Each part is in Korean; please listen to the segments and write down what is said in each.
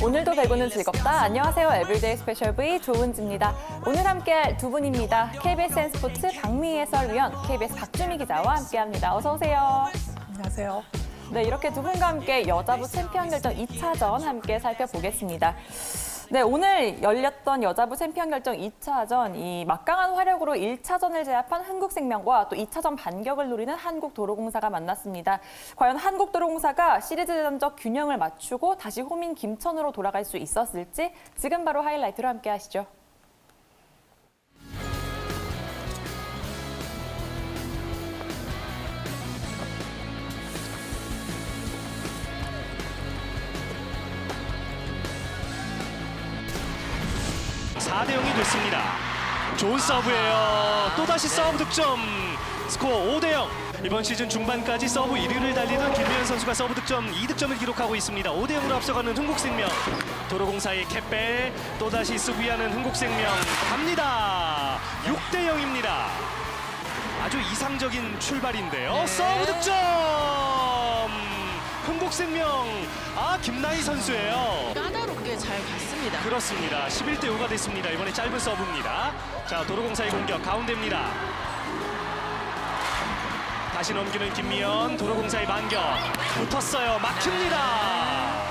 오늘도 배구는 즐겁다. 안녕하세요. 에브리데이 스페셜 V 조은지입니다. 오늘 함께할 두 분입니다. KBS N스포츠 박미희 해설위원, KBS 박주미 기자와 함께합니다. 어서 오세요. 안녕하세요. 네, 이렇게 두 분과 함께 여자부 챔피언 결정 2차전 함께 살펴보겠습니다. 네, 오늘 열렸던 여자부 챔피언 결정 2차전, 이 막강한 화력으로 1차전을 제압한 한국생명과 또 2차전 반격을 노리는 한국도로공사가 만났습니다. 과연 한국도로공사가 시리즈 전적 균형을 맞추고 다시 홈인 김천으로 돌아갈 수 있었을지 지금 바로 하이라이트로 함께 하시죠. 사 대 0이 됐습니다. 좋은 서브예요. 또다시 서브 득점. 스코어 5대 0. 이번 시즌 중반까지 서브 1위를 달리던 김미연 선수가 서브 득점 2득점을 기록하고 있습니다. 5대 0으로 앞서가는 흥국생명. 도로공사의 캣배 또다시 수비하는 흥국생명 갑니다. 6대 0입니다. 아주 이상적인 출발인데요. 네. 서브 득점. 흥국생명. 김나희 선수예요. 까다롭게 잘 갔습니다. 그렇습니다. 11대 5가 됐습니다. 이번에 짧은 서브입니다. 자, 도로공사의 공격 가운데입니다. 다시 넘기는 김미연. 도로공사의 반격. 붙었어요. 막힙니다.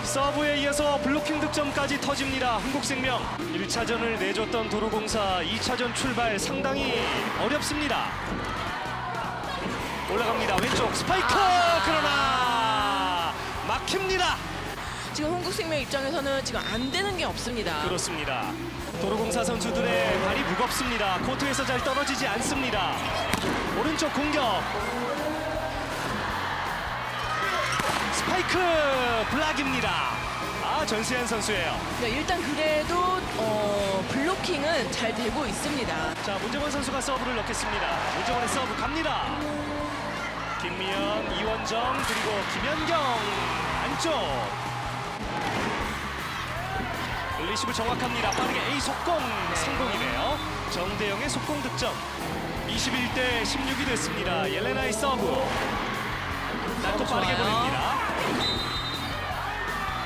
서브에 이어서 블로킹 득점까지 터집니다. 흥국생명. 1차전을 내줬던 도로공사 2차전 출발 상당히 어렵습니다. 올라갑니다. 왼쪽 스파이크. 그러나 막힙니다. 지금 흥국생명 입장에서는 지금 안 되는 게 없습니다. 그렇습니다. 도로공사 선수들의 발이 무겁습니다. 코트에서 잘 떨어지지 않습니다. 오른쪽 공격. 스파이크 블락입니다. 전세현 선수예요. 네, 일단 그래도 블로킹은 잘 되고 있습니다. 자, 문정원 선수가 서브를 넣겠습니다. 문정원의 서브 갑니다. 김미연, 이원정, 그리고 김연경 안쪽. 리시브 정확합니다. 빠르게 A 속공 성공이네요. 정대영의 속공 득점. 21대 16이 됐습니다. 옐레나의 서브. 날또 빠르게 보냅니다.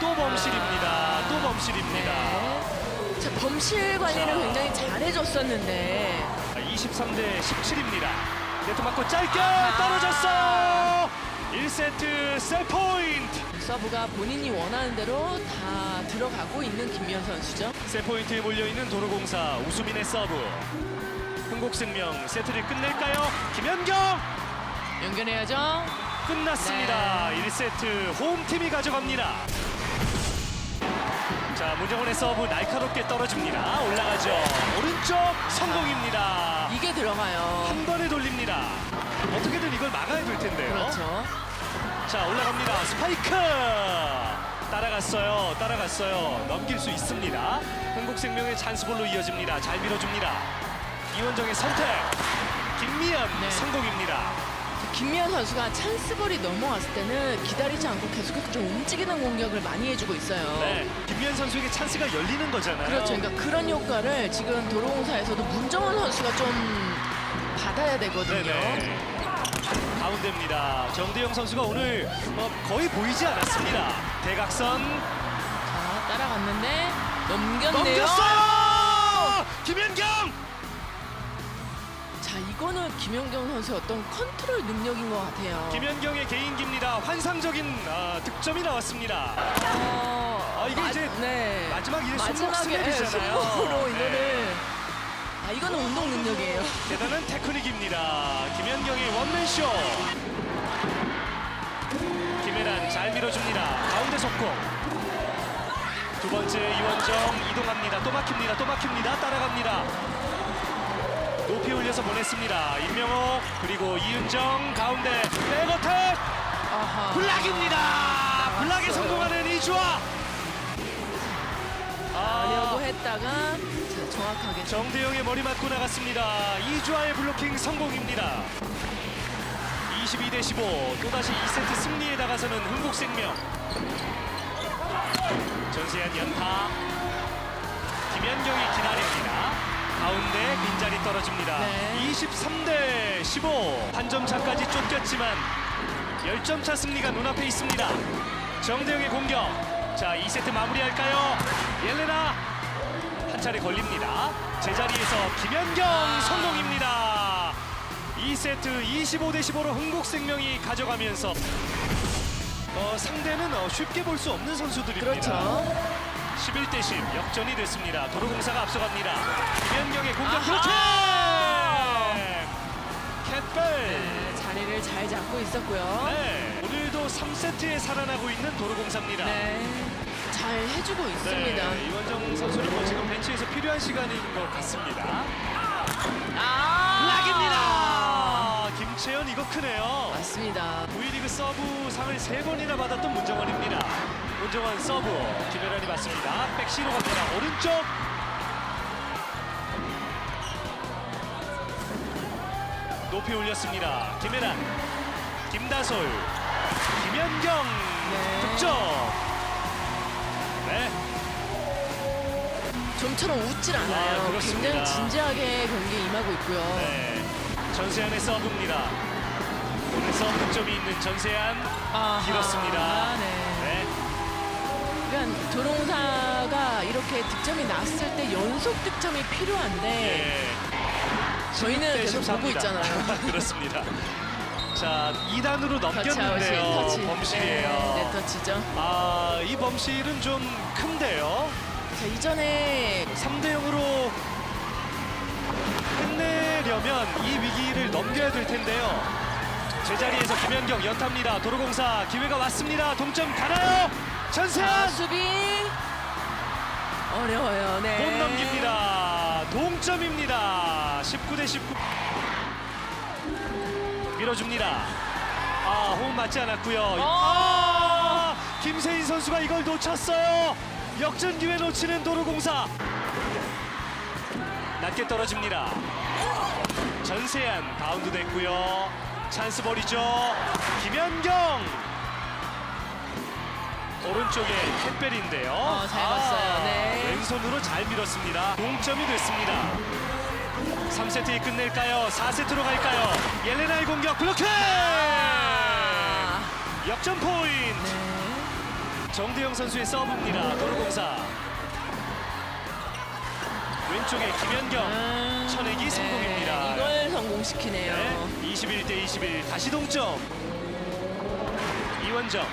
또 범실입니다. 또 범실입니다. 네. 자, 범실 관리를 굉장히 잘해줬었는데 23대 17입니다. 네트 맞고 짧게 떨어졌어요. 1세트 셀 포인트. 서브가 본인이 원하는 대로 다 들어가고 있는 김미연 선수죠. 세 포인트에 몰려있는 도로공사 우수민의 서브. 흥국생명 세트를 끝낼까요? 김연경 연결해야죠. 끝났습니다. 1세트 홈팀이 가져갑니다. 자, 문정원의 서브 날카롭게 떨어집니다. 올라가죠. 오른쪽 성공입니다. 이게 들어가요. 한 번에 돌립니다. 어떻게든 이걸 막아야 될 텐데요. 그렇죠. 자, 올라갑니다. 스파이크 따라갔어요. 넘길 수 있습니다. 흥국생명의 찬스볼로 이어집니다. 잘 밀어줍니다. 이원정의 선택. 김미연 네. 성공입니다. 김미연 선수가 찬스볼이 넘어왔을 때는 기다리지 않고 계속해서 좀 움직이는 공격을 많이 해주고 있어요. 네, 김미연 선수에게 찬스가 열리는 거잖아요. 그렇죠. 그러니까 그런 효과를 지금 도로공사에서도 문정원 선수가 좀 받아야 되거든요. 네네. 가운데입니다. 정대영 선수가 오늘 거의 보이지 않았습니다. 대각선 자, 따라갔는데 넘겼네요. 넘겼어요. 김연경. 자, 이거는 김연경 선수의 어떤 컨트롤 능력인 것 같아요. 김연경의 개인기입니다. 환상적인 득점이 나왔습니다. 이게 이제 네. 마지막 이제 손목 마지막에 스냅이잖아요. 손목으로 네. 이거는 이거는 운동 능력이에요. 대단한 테크닉입니다. 김연경의 원맨쇼. 김혜란 잘 밀어줍니다. 가운데 속공. 두 번째 이원정 이동합니다. 또 막힙니다. 따라갑니다. 높이 올려서 보냈습니다. 임명옥 그리고 이은정 가운데 백어택. 블락입니다. 블락에 성공하는 이주아. 하려고 했다가 자, 정확하게 정대영의 머리 맞고 나갔습니다. 이주아의 블로킹 성공입니다. 22대 15 또다시 2세트 승리에 나가서는 흥국생명. 전세현 연타. 김연경이 기다립니다. 가운데 빈자리 떨어집니다. 네. 23대 15 한 점 차까지 쫓겼지만 10점 차 승리가 눈앞에 있습니다. 정대영의 공격. 자, 2세트 마무리할까요? 옐레나 한 차례 걸립니다. 제자리에서 김연경 성공입니다. 2세트 25대 15로 흥국생명이 가져가면서 상대는 쉽게 볼 수 없는 선수들입니다. 그렇죠. 11대 10 역전이 됐습니다. 도로공사가 앞서갑니다. 김연경의 공격 아하! 그렇게 캣벨. 네, 자리를 잘 잡고 있었고요. 네, 오늘도 3세트에 살아나고 있는 도로공사입니다. 네, 잘 해주고 있습니다. 네, 이원정 선수는 뭐 지금 벤치에서 필요한 시간인 것 같습니다. 락입니다. 김채연 이거 크네요. 맞습니다. V리그 서브 상을 3번이나 받았던 문정원입니다. 문정원 서브 김혜란이 맞습니다. 백시로 갑니다. 오른쪽. 높이 올렸습니다. 김혜란, 김다솔, 김연경 네. 득점. 네. 좀처럼 웃질 않아요. 그렇습니다. 굉장히 진지하게 경기에 임하고 있고요. 네. 전세안의 서브입니다. 오늘 서브 득점이 있는 전세안 아하, 길었습니다. 네. 네. 그러니까 도롱사가 이렇게 득점이 났을 때 연속 득점이 필요한데 예. 저희는 16대 계속 13입니다. 보고 있잖아요. 그렇습니다. 자, 2단으로 터치 아웃이 넘겼는데요. 터치. 범실이에요. 네, 터치죠. 아, 이 범실은 좀 큰데요. 자, 이전에 3대 0으로 끝내려면 이 위기를 넘겨야 될 텐데요. 제자리에서 김연경 연타입니다. 도로공사 기회가 왔습니다. 동점 가나요? 전세안 수비 어려워요. 네. 못 넘깁니다. 동점입니다. 19대 19. 밀어줍니다. 아, 호흡 맞지 않았고요. 아, 김세인 선수가 이걸 놓쳤어요. 역전 기회 놓치는 도로공사. 낮게 떨어집니다. 전세안 바운드 됐고요. 찬스 볼이죠. 김연경 오른쪽에 캣벨인데요. 잘 봤어요. 네. 왼손으로 잘 밀었습니다. 동점이 됐습니다. 3세트 끝낼까요? 4세트로 갈까요? 옐레나의 공격 블로킹! 역전 포인트. 네. 정대영 선수의 서브입니다. 도로공사. 왼쪽에 김연경. 쳐내기 성공입니다. 이걸 성공시키네요. 네, 21대 21 다시 동점. 이원정.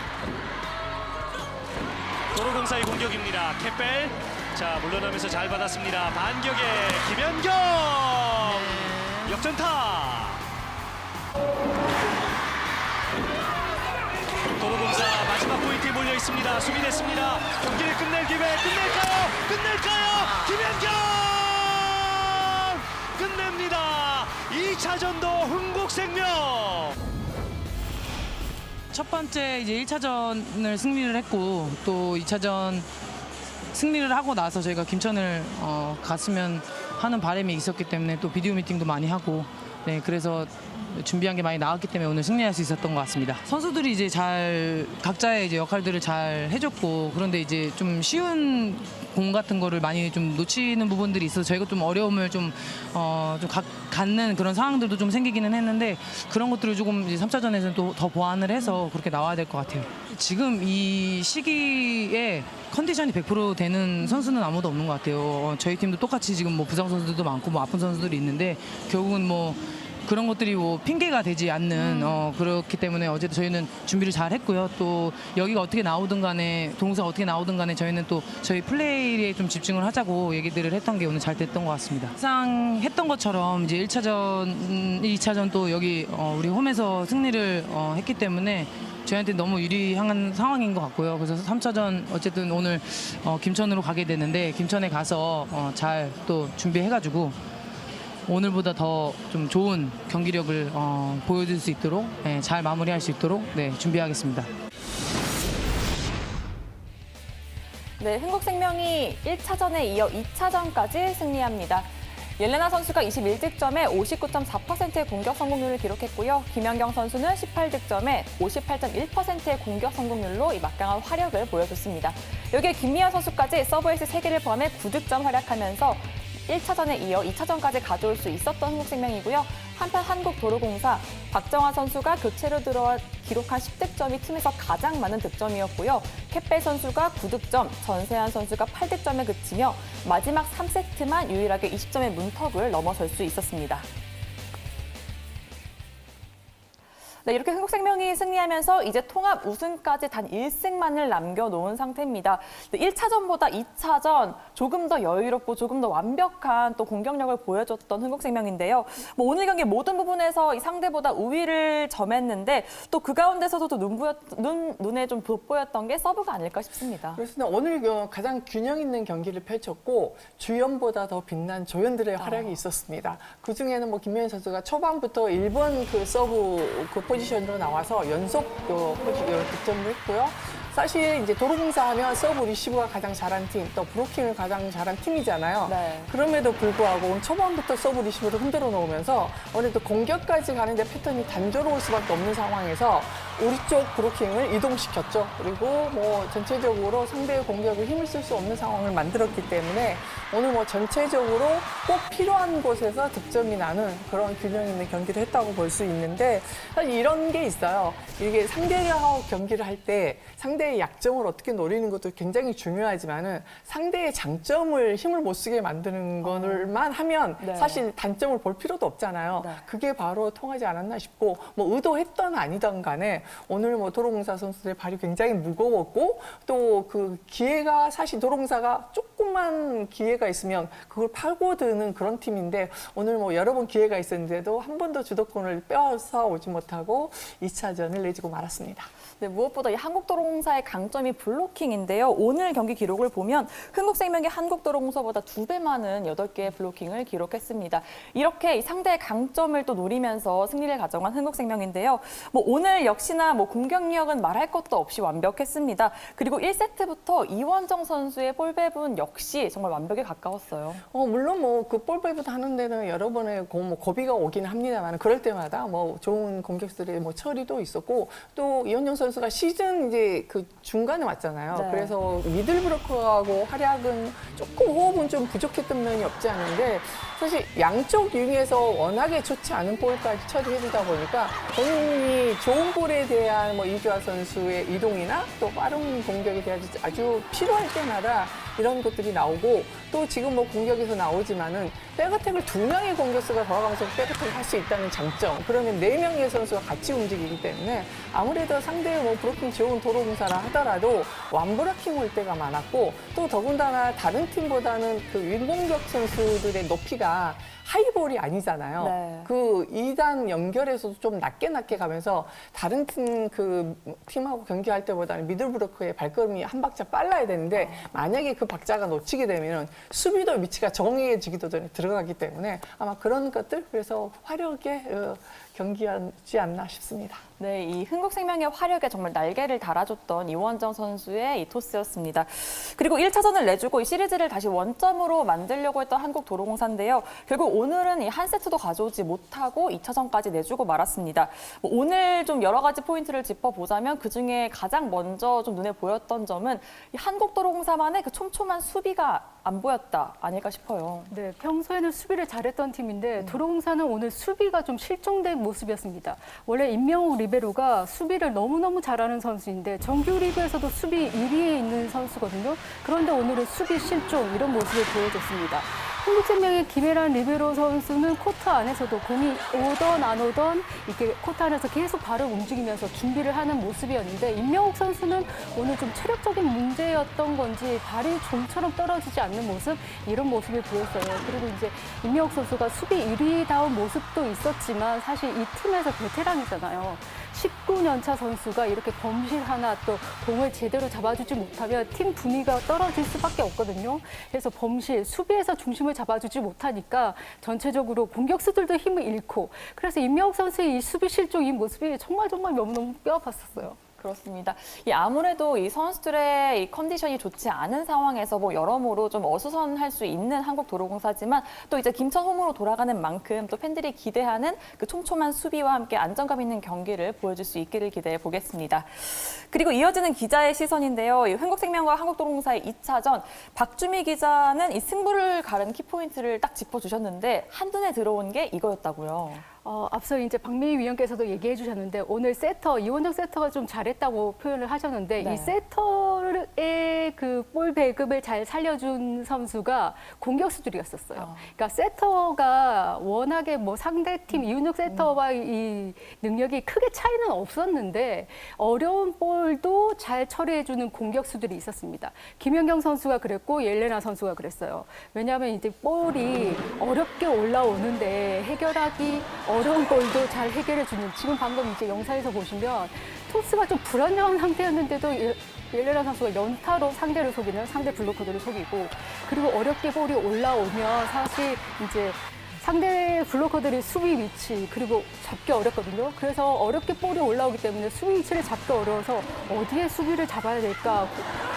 도로공사의 공격입니다. 캣벨. 자, 물러나면서 잘 받았습니다. 반격에 김연경. 네. 역전타. 도로공사 마지막 포인트에 몰려 있습니다. 수비됐습니다. 경기를 끝낼 기회. 끝낼까요? 끝낼까요? 김연경 끝냅니다. 2차전도 흥국생명. 첫 번째 이제 1차전을 승리를 했고 또 2차전 승리를 하고 나서 저희가 김천을 갔으면 하는 바람이 있었기 때문에 또 비디오 미팅도 많이 하고 네 그래서 준비한 게 많이 나왔기 때문에 오늘 승리할 수 있었던 것 같습니다. 선수들이 이제 잘 각자의 이제 역할들을 잘 해줬고 그런데 이제 좀 쉬운 공 같은 거를 많이 좀 놓치는 부분들이 있어서 저희가 좀 어려움을 좀 갖는 그런 상황들도 좀 생기기는 했는데 그런 것들을 조금 이제 3차전에서는 또 더 보완을 해서 그렇게 나와야 될 것 같아요. 지금 이 시기에 컨디션이 100% 되는 선수는 아무도 없는 것 같아요. 저희 팀도 똑같이 지금 뭐 부상 선수들도 많고 뭐 아픈 선수들이 있는데 결국은 뭐 그런 것들이 뭐 핑계가 되지 않는 그렇기 때문에 어제도 저희는 준비를 잘 했고요. 또 여기가 어떻게 나오든 간에 동사가 어떻게 나오든 간에 저희는 또 저희 플레이에 좀 집중을 하자고 얘기들을 했던 게 오늘 잘 됐던 것 같습니다. 항상 했던 것처럼 이제 1차전, 2차전 또 여기 우리 홈에서 승리를 했기 때문에 저희한테 너무 유리한 상황인 것 같고요. 그래서 3차전 어쨌든 오늘 김천으로 가게 되는데 김천에 가서 잘 또 준비해가지고 오늘보다 더 좀 좋은 경기력을 보여줄 수 있도록 잘 마무리할 수 있도록 준비하겠습니다. 네, 흥국생명이 1차전에 이어 2차전까지 승리합니다. 옐레나 선수가 21득점에 59.4%의 공격 성공률을 기록했고요. 김연경 선수는 18득점에 58.1%의 공격 성공률로 이 막강한 화력을 보여줬습니다. 여기에 김미연 선수까지 서브에이스 3개를 포함해 9득점 활약하면서 1차전에 이어 2차전까지 가져올 수 있었던 흥국생명이고요. 한편 한국도로공사 박정화 선수가 교체로 들어와 기록한 10득점이 팀에서 가장 많은 득점이었고요. 캣벨 선수가 9득점, 전세환 선수가 8득점에 그치며 마지막 3세트만 유일하게 20점의 문턱을 넘어설 수 있었습니다. 네, 이렇게 흥국생명이 승리하면서 이제 통합 우승까지 단 1승만을 남겨놓은 상태입니다. 1차전보다 2차전 조금 더 여유롭고 조금 더 완벽한 또 공격력을 보여줬던 흥국생명인데요. 오늘 경기 모든 부분에서 이 상대보다 우위를 점했는데 또 그 가운데서도 눈에 좀 돋보였던 게 서브가 아닐까 싶습니다. 그렇습니다. 오늘 가장 균형 있는 경기를 펼쳤고 주연보다 더 빛난 조연들의 활약이 있었습니다. 그중에는 뭐 김명현 선수가 초반부터 1번 그 서브 그 포지션으로 나와서 연속 득점을 했고요. 사실 이제 도로공사하면 서브 리시브가 가장 잘한 팀, 또 브로킹을 가장 잘한 팀이잖아요. 네. 그럼에도 불구하고 초반부터 서브 리시브를 흔들어 놓으면서 오늘도 공격까지 가는데 패턴이 단조로울 수밖에 없는 상황에서 우리 쪽 브로킹을 이동시켰죠. 그리고 뭐 전체적으로 상대의 공격에 힘을 쓸 수 없는 상황을 만들었기 때문에 오늘 뭐 전체적으로 꼭 필요한 곳에서 득점이 나는 그런 균형 있는 경기를 했다고 볼 수 있는데 사실 이런 게 있어요. 이게 상대하고 경기를 할 때 상대의 약점을 어떻게 노리는 것도 굉장히 중요하지만은 상대의 장점을 힘을 못 쓰게 만드는 것만 하면 네. 사실 단점을 볼 필요도 없잖아요. 네. 그게 바로 통하지 않았나 싶고 뭐 의도했던 아니던 간에 오늘 뭐 도로공사 선수들의 발이 굉장히 무거웠고 또 그 기회가 사실 도로공사가 조금만 기회가 있으면 그걸 파고드는 그런 팀인데 오늘 뭐 여러 번 기회가 있었는데도 한 번도 주도권을 빼앗아 오지 못하고 2차전을 내주고 말았습니다. 네, 무엇보다 이 한국도로공사의 강점이 블로킹인데요. 오늘 경기 기록을 보면 흥국생명이 한국도로공사보다 2배 많은 8개의 블로킹을 기록했습니다. 이렇게 상대의 강점을 또 노리면서 승리를 가져간 흥국생명인데요. 오늘 역시나 공격력은 말할 것도 없이 완벽했습니다. 그리고 1세트부터 이원정 선수의 볼배분 역시 정말 완벽에 가까웠어요. 물론 뭐 그 볼배분 하는 데는 여러 번의 고비가 오긴 합니다만 그럴 때마다 뭐 좋은 공격수들의 뭐 처리도 있었고 또 이원정 선수가 시즌 이제 그 중간에 왔잖아요. 네. 그래서 미들브로커하고 활약은 조금 호흡은 좀 부족했던 면이 없지 않은데 사실 양쪽 윙에서 워낙에 좋지 않은 볼까지 처리해주다 보니까 본인이 좋은 볼에 대한 뭐 이규하 선수의 이동이나 또 빠른 공격에 대한 아주 필요할 때마다 이런 것들이 나오고 또 지금 뭐 공격에서 나오지만은 백어택을 2명의 공격수가 돌아가면서 백어택을 할 수 있다는 장점. 그러면 4명의 선수가 같이 움직이기 때문에 아무래도 상대의 뭐 브로킹 좋은 도로공사라 하더라도 완브로킹 올 때가 많았고 또 더군다나 다른 팀보다는 그 윙공격 선수들의 높이가 하이볼이 아니잖아요. 네. 그 2단 연결에서도 좀 낮게 가면서 다른 팀하고 경기할 때보다는 미들브로커의 발걸음이 한 박자 빨라야 되는데 만약에 그 박자가 놓치게 되면 수비도 위치가 정해지기도 전에 들어가기 때문에 아마 그런 것들 그래서 화려하게 경기하지 않나 싶습니다. 네, 이 흥국생명의 화력에 정말 날개를 달아줬던 이원정 선수의 이 토스였습니다. 그리고 1차전을 내주고 이 시리즈를 다시 원점으로 만들려고 했던 한국도로공사인데요. 결국 오늘은 이 한 세트도 가져오지 못하고 2차전까지 내주고 말았습니다. 오늘 좀 여러 가지 포인트를 짚어보자면 그중에 가장 먼저 좀 눈에 보였던 점은 이 한국도로공사만의 그 촘촘한 수비가 안 보였다 아닐까 싶어요. 네, 평소에는 수비를 잘했던 팀인데 도로공사는 오늘 수비가 좀 실종된 모습이었습니다. 원래 임명욱 리베로가 수비를 너무너무 잘하는 선수인데 정규 리그에서도 수비 1위에 있는 선수거든요. 그런데 오늘은 수비 실종 이런 모습을 보여줬습니다. 한국생명의 김혜란 리베로 선수는 코트 안에서도 공이 오던 안 오던 이렇게 코트 안에서 계속 발을 움직이면서 준비를 하는 모습이었는데 임명욱 선수는 오늘 좀 체력적인 문제였던 건지 발이 좀처럼 떨어지지 않는 모습 이런 모습을 보였어요. 그리고 이제 임명욱 선수가 수비 1위다운 모습도 있었지만 사실 이 팀에서 베테랑이잖아요. 19년차 선수가 이렇게 범실 하나 또 공을 제대로 잡아주지 못하면 팀 분위기가 떨어질 수밖에 없거든요. 그래서 범실, 수비에서 중심을 잡아주지 못하니까 전체적으로 공격수들도 힘을 잃고 그래서 임명욱 선수의 이 수비 실종 이 모습이 정말 너무너무 뼈아팠었어요. 그렇습니다. 아무래도 이 선수들의 이 컨디션이 좋지 않은 상황에서 여러모로 좀 어수선할 수 있는 한국도로공사지만 또 이제 김천 홈으로 돌아가는 만큼 또 팬들이 기대하는 그 촘촘한 수비와 함께 안정감 있는 경기를 보여줄 수 있기를 기대해 보겠습니다. 그리고 이어지는 기자의 시선인데요. 이 흥국생명과 한국도로공사의 2차전 박주미 기자는 이 승부를 가른 키포인트를 딱 짚어주셨는데 한눈에 들어온 게 이거였다고요. 앞서 이제 박민희 위원께서도 얘기해 주셨는데 오늘 세터 이원정 세터가 좀 잘했다고 표현을 하셨는데 네. 이 세터의 그 볼 배급을 잘 살려준 선수가 공격수들이었었어요. 그러니까 세터가 워낙에 뭐 상대팀 이윤정 세터와 이 능력이 크게 차이는 없었는데 어려운 볼도 잘 처리해주는 공격수들이 있었습니다. 김연경 선수가 그랬고 옐레나 선수가 그랬어요. 왜냐하면 이제 볼이 어렵게 올라오는데 해결하기 어려운 볼도 잘 해결해주는 지금 방금 이제 영상에서 보시면 토스가 좀 불안정한 상태였는데도 옐레나 선수가 연타로 상대를 속이는 상대 블로커들을 속이고 그리고 어렵게 볼이 올라오면 사실 이제 상대 블로커들이 수비 위치 그리고 잡기 어렵거든요. 그래서 어렵게 볼이 올라오기 때문에 수비 위치를 잡기 어려워서 어디에 수비를 잡아야 될까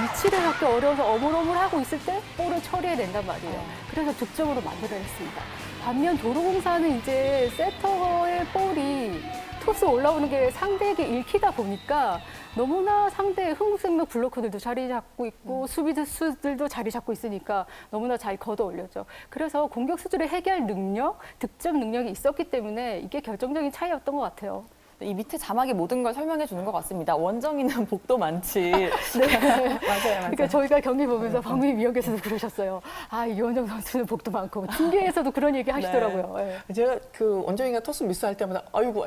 위치를 잡기 어려워서 어물어물하고 있을 때 볼을 처리해야 된단 말이에요. 그래서 득점으로 만들어냈습니다. 반면 도로공사는 이제 세터의 볼이 토스 올라오는 게 상대에게 읽히다 보니까 너무나 상대의 흥국생명 블로커들도 자리 잡고 있고 수비수들도 자리 잡고 있으니까 너무나 잘 걷어 올렸죠. 그래서 공격수들의 해결 능력, 득점 능력이 있었기 때문에 이게 결정적인 차이였던 것 같아요. 이 밑에 자막이 모든 걸 설명해 주는 것 같습니다. 원정이는 복도 많지. 네. 맞아요. 그러니까 저희가 경기 보면서 박민희 위원께서도 그러셨어요. 아, 이원정 선수는 복도 많고 중계에서도 그런 얘기 하시더라고요. 네. 제가 그 원정이가 토스 미스할 때마다 아이고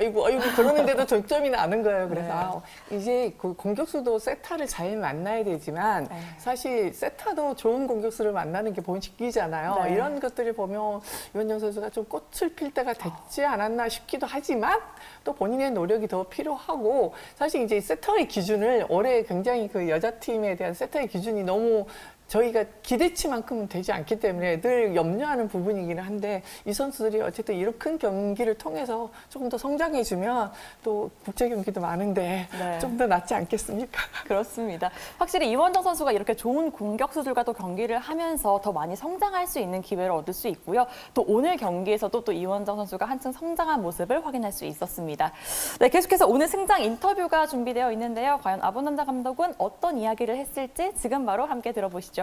그러는데도 득점이 나는 거예요. 그래서 네. 이제 그 공격수도 세타를 잘 만나야 되지만 사실 세타도 좋은 공격수를 만나는 게 본식이잖아요. 네. 이런 것들을 보면 이원정 선수가 좀 꽃을 필 때가 됐지 않았나 싶기도 하지만 또 본인의 노력이 더 필요하고 사실 이제 세터의 기준을 올해 굉장히 그 여자팀에 대한 세터의 기준이 너무 저희가 기대치만큼은 되지 않기 때문에 늘 염려하는 부분이기는 한데 이 선수들이 어쨌든 이런 큰 경기를 통해서 조금 더 성장해주면 또 국제 경기도 많은데 네. 좀 더 낫지 않겠습니까? 그렇습니다. 확실히 이원정 선수가 이렇게 좋은 공격수들과 또 경기를 하면서 더 많이 성장할 수 있는 기회를 얻을 수 있고요. 또 오늘 경기에서도 또 이원정 선수가 한층 성장한 모습을 확인할 수 있었습니다. 네, 계속해서 오늘 승장 인터뷰가 준비되어 있는데요. 과연 아본남자 감독은 어떤 이야기를 했을지 지금 바로 함께 들어보시죠.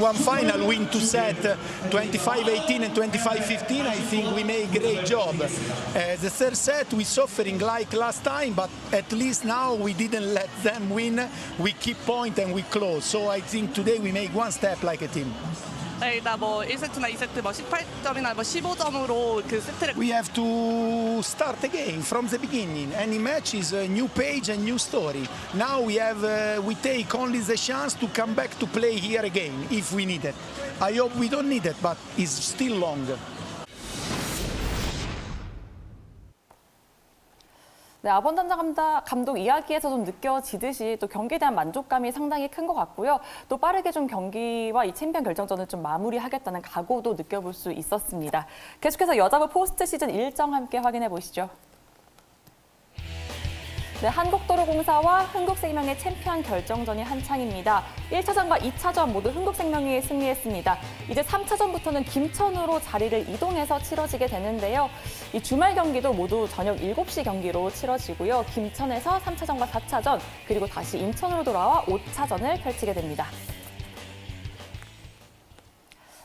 One final win to set 25-18 and 25-15. I think we made a great job. The third set we suffering like last time, but at least now we didn't let them win. We keep point and we close. So I think today we make one step like a team. 네, 일단 뭐 1세트나 2세트 뭐 18점이나 뭐 15점으로 그 세트를 We have to start again from the beginning. Any match is a new page and new story. Now we take only the chance to come back to play here again if we need it. I hope we don't need it, but it's still long. 네, 아본단자 감독 이야기에서 좀 느껴지듯이 또 경기에 대한 만족감이 상당히 큰 것 같고요. 또 빠르게 좀 경기와 이 챔피언 결정전을 좀 마무리하겠다는 각오도 느껴볼 수 있었습니다. 계속해서 여자부 포스트 시즌 일정 함께 확인해 보시죠. 네, 한국도로공사와 흥국생명의 챔피언 결정전이 한창입니다. 1차전과 2차전 모두 흥국생명이 승리했습니다. 이제 3차전부터는 김천으로 자리를 이동해서 치러지게 되는데요. 이 주말 경기도 모두 저녁 7시 경기로 치러지고요. 김천에서 3차전과 4차전, 그리고 다시 인천으로 돌아와 5차전을 펼치게 됩니다.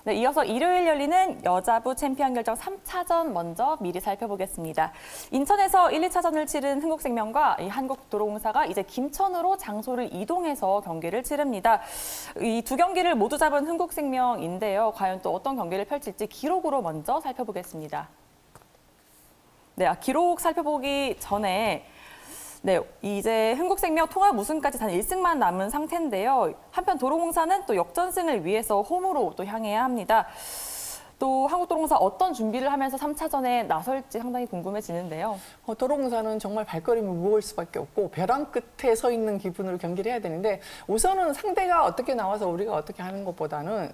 네, 이어서 일요일 열리는 여자부 챔피언 결정 3차전 먼저 미리 살펴보겠습니다. 인천에서 1, 2차전을 치른 흥국생명과 이 한국도로공사가 이제 김천으로 장소를 이동해서 경기를 치릅니다. 이 두 경기를 모두 잡은 흥국생명인데요. 과연 또 어떤 경기를 펼칠지 기록으로 먼저 살펴보겠습니다. 네, 기록 살펴보기 전에 네, 이제 흥국생명 통합 우승까지 단 1승만 남은 상태인데요. 한편 도로공사는 또 역전승을 위해서 홈으로 또 향해야 합니다. 또 한국도로공사 어떤 준비를 하면서 3차전에 나설지 상당히 궁금해지는데요. 도로공사는 정말 발걸음이 무거울 수밖에 없고 벼랑 끝에 서 있는 기분으로 경기를 해야 되는데 우선은 상대가 어떻게 나와서 우리가 어떻게 하는 것보다는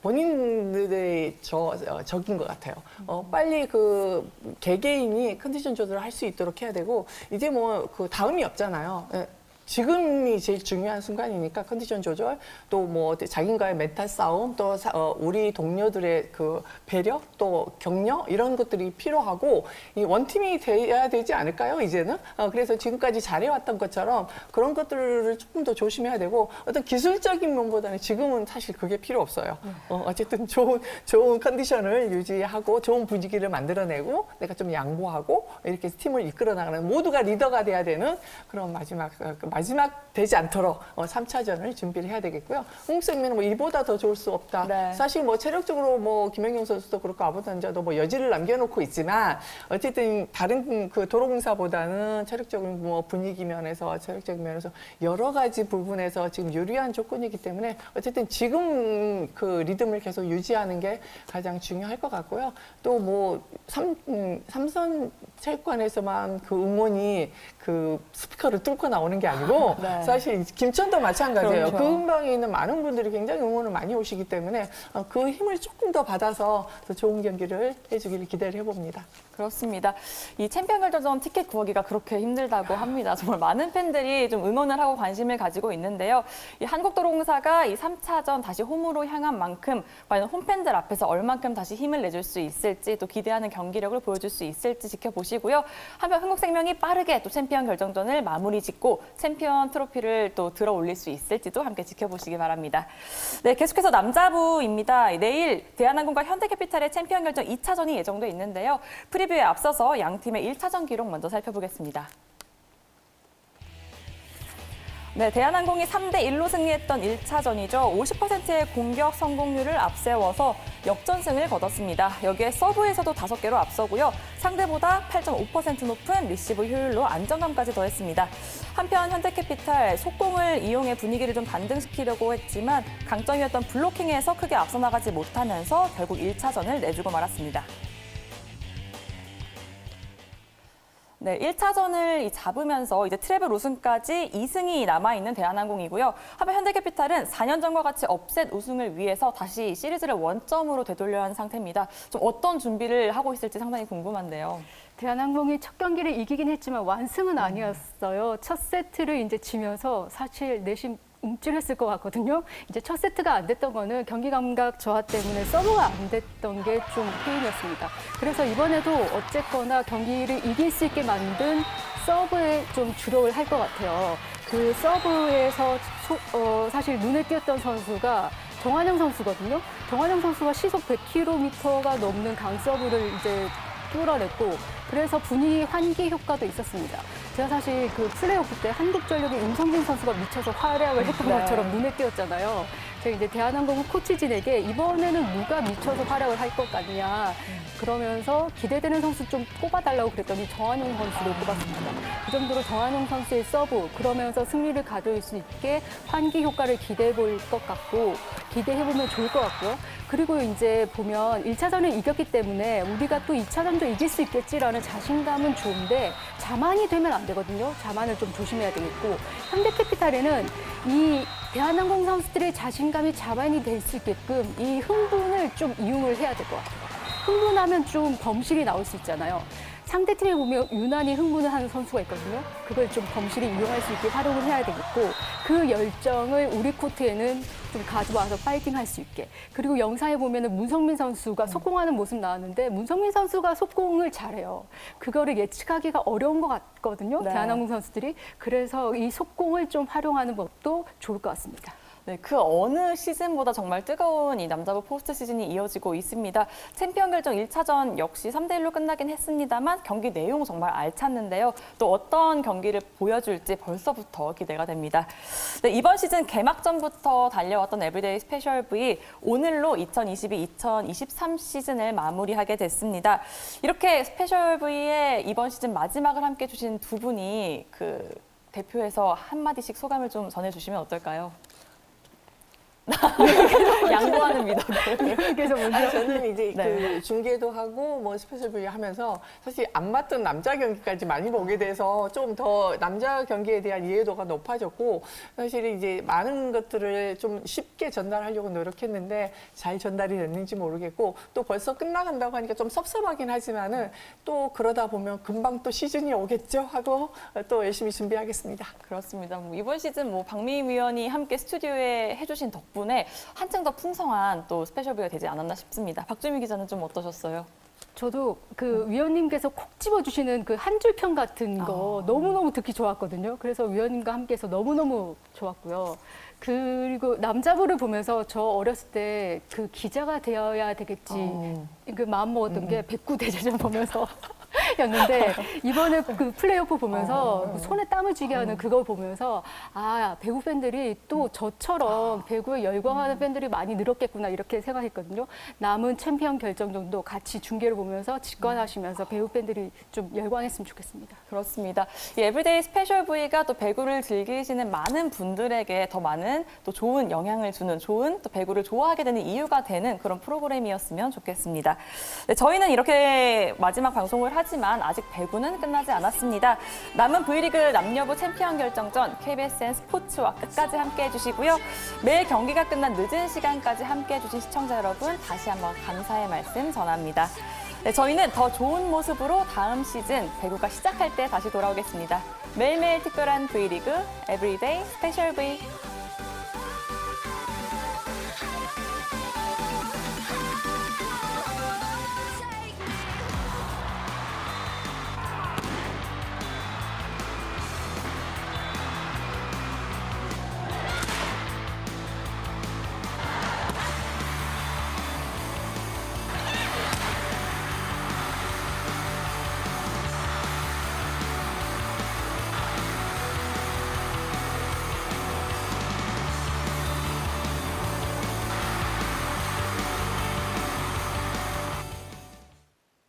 본인들의 적인 것 같아요. 빨리 그 개개인이 컨디션 조절을 할 수 있도록 해야 되고 이제 뭐 그 다음이 없잖아요. 지금이 제일 중요한 순간이니까 컨디션 조절, 또 뭐 자기과의 멘탈 싸움, 또 우리 동료들의 그 배려, 또 격려 이런 것들이 필요하고 이 원팀이 돼야 되지 않을까요? 이제는 그래서 지금까지 잘해왔던 것처럼 그런 것들을 조금 더 조심해야 되고 어떤 기술적인 면보다는 지금은 사실 그게 필요 없어요. 어쨌든 좋은 컨디션을 유지하고 좋은 분위기를 만들어내고 내가 좀 양보하고 이렇게 팀을 이끌어 나가는 모두가 리더가 돼야 되는 그런 마지막 되지 않도록 3차전을 준비를 해야 되겠고요. 한국생명은 뭐 이보다 더 좋을 수 없다. 네. 사실 뭐 체력적으로 뭐 김연경 선수도 그렇고 아부단자도 뭐 여지를 남겨놓고 있지만 어쨌든 다른 그 도로공사보다는 체력적인 뭐 분위기 면에서 체력적인 면에서 여러 가지 부분에서 지금 유리한 조건이기 때문에 어쨌든 지금 그 리듬을 계속 유지하는 게 가장 중요할 것 같고요. 또 뭐 삼선 체육관에서만 그 응원이 그 스피커를 뚫고 나오는 게 아니고 네. 사실 김천도 마찬가지예요. 그렇죠. 그 근방에 있는 많은 분들이 굉장히 응원을 많이 오시기 때문에 그 힘을 조금 더 받아서 더 좋은 경기를 해주기를 기대를 해봅니다. 그렇습니다. 이 챔피언 결정전 티켓 구하기가 그렇게 힘들다고 합니다. 정말 많은 팬들이 좀 응원을 하고 관심을 가지고 있는데요. 이 한국도로공사가 이 3차전 다시 홈으로 향한 만큼 과연 홈팬들 앞에서 얼만큼 다시 힘을 내줄 수 있을지 또 기대하는 경기력을 보여줄 수 있을지 지켜보시고요. 한편 한국생명이 빠르게 또 챔피언 결정전을 마무리 짓고 챔피언 트로피를 또 들어 올릴 수 있을지도 함께 지켜보시기 바랍니다. 네, 계속해서 남자부입니다. 내일 대한항공과 현대캐피탈의 챔피언 결정 2차전이 예정돼 있는데요. 프리뷰에 앞서서 양 팀의 1차전 기록 먼저 살펴보겠습니다. 네, 대한항공이 3대1로 승리했던 1차전이죠. 50%의 공격 성공률을 앞세워서 역전승을 거뒀습니다. 여기에 서브에서도 5개로 앞서고요. 상대보다 8.5% 높은 리시브 효율로 안정감까지 더했습니다. 한편 현대캐피탈 속공을 이용해 분위기를 좀 반등시키려고 했지만 강점이었던 블로킹에서 크게 앞서 나가지 못하면서 결국 1차전을 내주고 말았습니다. 네, 1차전을 잡으면서 이제 트래블 우승까지 2승이 남아있는 대한항공이고요. 한편 현대캐피탈은 4년 전과 같이 업셋 우승을 위해서 다시 시리즈를 원점으로 되돌려야 하는 상태입니다. 좀 어떤 준비를 하고 있을지 상당히 궁금한데요. 대한항공이 첫 경기를 이기긴 했지만 완승은 아니었어요. 첫 세트를 이제 지면서 사실 내심 움찔했을 것 같거든요. 이제 첫 세트가 안 됐던 거는 경기 감각 저하 때문에 서브가 안 됐던 게 좀 페인이었습니다. 그래서 이번에도 어쨌거나 경기를 이길 수 있게 만든 서브에 좀 주력을 할 것 같아요. 그 서브에서 사실 눈에 띄었던 선수가 정한영 선수거든요. 정한영 선수가 시속 100km가 넘는 강서브를 이제 뚫어냈고 그래서 분위기 환기 효과도 있었습니다. 제가 사실 그 플레이오프 때 한국전력의 임성진 선수가 미쳐서 활약을 했던 것처럼 눈에 띄었잖아요. 제가 이제 대한항공 코치진에게 이번에는 누가 미쳐서 활약을 할 것 같냐 그러면서 기대되는 선수 좀 꼽아달라고 그랬더니 정한용 선수를 꼽았습니다. 그 정도로 정한용 선수의 서브 그러면서 승리를 가져올 수 있게 환기 효과를 기대해 볼 것 같고 기대해보면 좋을 것 같고요. 그리고 이제 보면 1차전을 이겼기 때문에 우리가 또 2차전도 이길 수 있겠지라는 자신감은 좋은데 자만이 되면 안 되거든요. 자만을 좀 조심해야 되겠고 현대캐피탈에는 이 대한항공 선수들의 자신감이 자만이 될 수 있게끔 이 흥분을 좀 이용을 해야 될 것 같아요. 흥분하면 좀 범실이 나올 수 있잖아요. 상대팀에 보면 유난히 흥분을 하는 선수가 있거든요. 그걸 좀 범실이 이용할 수 있게 활용을 해야 되겠고 그 열정을 우리 코트에는 좀 가져와서 파이팅할 수 있게. 그리고 영상에 보면은 문성민 선수가 속공하는 모습 나왔는데 문성민 선수가 속공을 잘해요. 그거를 예측하기가 어려운 것 같거든요. 네. 대한항공 선수들이. 그래서 이 속공을 좀 활용하는 것도 좋을 것 같습니다. 네, 그 어느 시즌보다 정말 뜨거운 이 남자부 포스트 시즌이 이어지고 있습니다. 챔피언 결정 1차전 역시 3대1로 끝나긴 했습니다만 경기 내용 정말 알찼는데요. 또 어떤 경기를 보여줄지 벌써부터 기대가 됩니다. 네, 이번 시즌 개막전부터 달려왔던 에브리데이 스페셜 V 오늘로 2022-2023 시즌을 마무리하게 됐습니다. 이렇게 스페셜 V의 이번 시즌 마지막을 함께 해주신 두 분이 그 대표에서 한마디씩 소감을 좀 전해주시면 어떨까요? 양보하는 미덕을. 그래서 먼저 저는 이제 네. 그 중계도 하고 뭐 스페셜 V 하면서 사실 안 맞던 남자 경기까지 많이 보게 돼서 좀 더 남자 경기에 대한 이해도가 높아졌고 사실 이제 많은 것들을 좀 쉽게 전달하려고 노력했는데 잘 전달이 됐는지 모르겠고 또 벌써 끝나간다고 하니까 좀 섭섭하긴 하지만은 또 그러다 보면 금방 또 시즌이 오겠죠 하고 또 열심히 준비하겠습니다. 그렇습니다. 뭐 이번 시즌 뭐 박미희 위원이 함께 스튜디오에 해주신 덕분에 한층 더 풍성한 또 스페셜 V가 되지 않았나 싶습니다. 박주미 기자는 좀 어떠셨어요? 저도 그 위원님께서 콕 집어주시는 그 한 줄 평 같은 거 너무너무 듣기 좋았거든요. 그래서 위원님과 함께해서 너무너무 좋았고요. 그리고 남자부를 보면서 저 어렸을 때 그 기자가 되어야 되겠지 그 마음 먹었던 게 백구 대제전 보면서 였는데 이번에 그 플레이오프 보면서 손에 땀을 쥐게 하는 그걸 보면서 아 배구 팬들이 또 저처럼 배구에 열광하는 팬들이 많이 늘었겠구나 이렇게 생각했거든요. 남은 챔피언 결정전도 같이 중계를 보면서 직관하시면서 배구 팬들이 좀 열광했으면 좋겠습니다. 그렇습니다. 이 에브리데이 스페셜 V가 또 배구를 즐기시는 많은 분들에게 더 많은 또 좋은 영향을 주는 좋은 또 배구를 좋아하게 되는 이유가 되는 그런 프로그램이었으면 좋겠습니다. 네, 저희는 이렇게 마지막 방송을 하지만 아직 배구는 끝나지 않았습니다. 남은 V리그 남녀부 챔피언 결정전 KBSN 스포츠와 끝까지 함께해 주시고요. 매일 경기가 끝난 늦은 시간까지 함께해 주신 시청자 여러분 다시 한번 감사의 말씀 전합니다. 네, 저희는 더 좋은 모습으로 다음 시즌 배구가 시작할 때 다시 돌아오겠습니다. 매일매일 특별한 V리그 에브리데이 스페셜 V.